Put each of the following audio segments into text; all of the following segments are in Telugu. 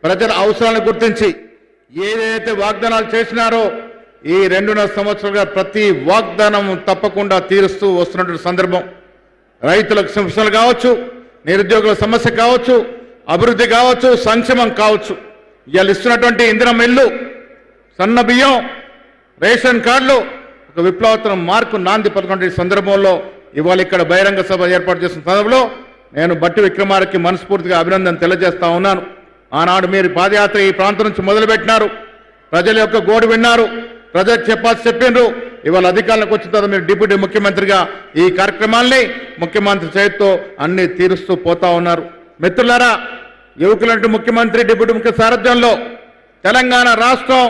ప్రజల అవసరాలను గుర్తించి ఏదైతే వాగ్దానాలు చేసినారో ఈ 2.5 సంవత్సరాలుగా ప్రతి వాగ్దానం తప్పకుండా తీరుస్తూ వస్తున్నటువంటి సందర్భం. రైతులకు సమస్యలు కావచ్చు, నిరుద్యోగుల సమస్య కావచ్చు, అభివృద్ధి కావచ్చు, సంక్షేమం కావచ్చు, ఇవాళ ఇస్తున్నటువంటి ఇంధనం ఇల్లు, సన్న బియ్యం, రేషన్ కార్డులు ఒక విప్లవాత్మక మార్పు నాంది పలుకున్న సందర్భంలో ఇవాళ ఇక్కడ బహిరంగ సభ ఏర్పాటు చేసిన సందర్భంలో నేను బట్టి విక్రమార్కకి మనస్ఫూర్తిగా అభినందన తెలియజేస్తా ఉన్నాను. ఆనాడు మీరు పాదయాత్ర ఈ ప్రాంతం నుంచి మొదలుపెట్టినారు, ప్రజల యొక్క గోడు విన్నారు, ప్రజలకు చెప్పినారు. ఇవాళ అధికారులకు వచ్చిన తర్వాత మీరు డిప్యూటీ ముఖ్యమంత్రిగా ఈ కార్యక్రమాల్ని ముఖ్యమంత్రి చేతితో అన్ని తీరుస్తూ పోతా ఉన్నారు. మిత్రులారా, యువకులంటూ ముఖ్యమంత్రి డిప్యూటీ ముఖ్య సారథ్యంలో తెలంగాణ రాష్ట్రం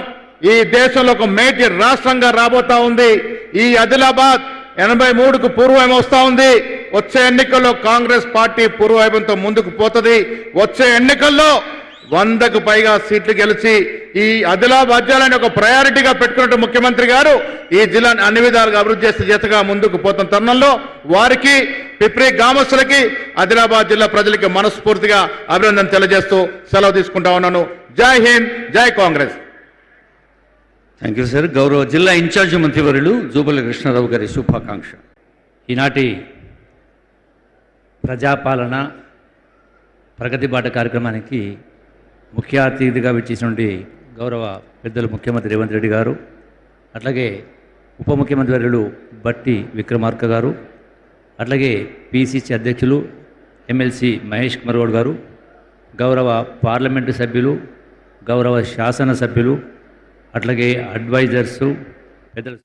ఈ దేశంలో ఒక మేజర్ రాష్ట్రంగా రాబోతా ఉంది. ఈ ఆదిలాబాద్ 83కు పూర్వం వస్తా ఉంది. వచ్చే ఎన్నికల్లో కాంగ్రెస్ పార్టీ పూర్వవైభవంతో ముందుకు పోతుంది. వచ్చే ఎన్నికల్లో 100కు పైగా సీట్లు గెలిచి ఈ ఆదిలాబాద్ జిల్లాని ఒక ప్రయారిటీగా పెట్టుకున్నట్టు ముఖ్యమంత్రి గారు ఈ జిల్లాని అన్ని విధాలుగా అభివృద్ధి చేసే జతగా ముందుకు పోతున్న తరుణంలో వారికి, పిప్రి గ్రామస్తులకి, ఆదిలాబాద్ జిల్లా ప్రజలకి మనస్ఫూర్తిగా అభినందన తెలియజేస్తూ సెలవు తీసుకుంటా ఉన్నాను. జై హింద్, జై కాంగ్రెస్. Thank you sir. గౌరవ జిల్లా ఇన్ఛార్జి మంత్రివర్యులు జూపల్లి కృష్ణారావు గారి శుభాకాంక్ష. ఈనాటి ప్రజాపాలన ప్రగతి బాట కార్యక్రమానికి ముఖ్య అతిథిగా విచ్చేసినటువంటి గౌరవ పెద్దలు ముఖ్యమంత్రి రేవంత్ రెడ్డి గారు, అట్లాగే ఉప ముఖ్యమంత్రి వర్యులు బట్టి విక్రమార్క గారు, అట్లాగే పిసిసి అధ్యక్షులు ఎమ్మెల్సీ మహేష్ కుమార్ గౌడ్ గారు, గౌరవ పార్లమెంటు సభ్యులు, గౌరవ శాసన సభ్యులు, అట్లాగే అడ్వైజర్సు పెద్దలు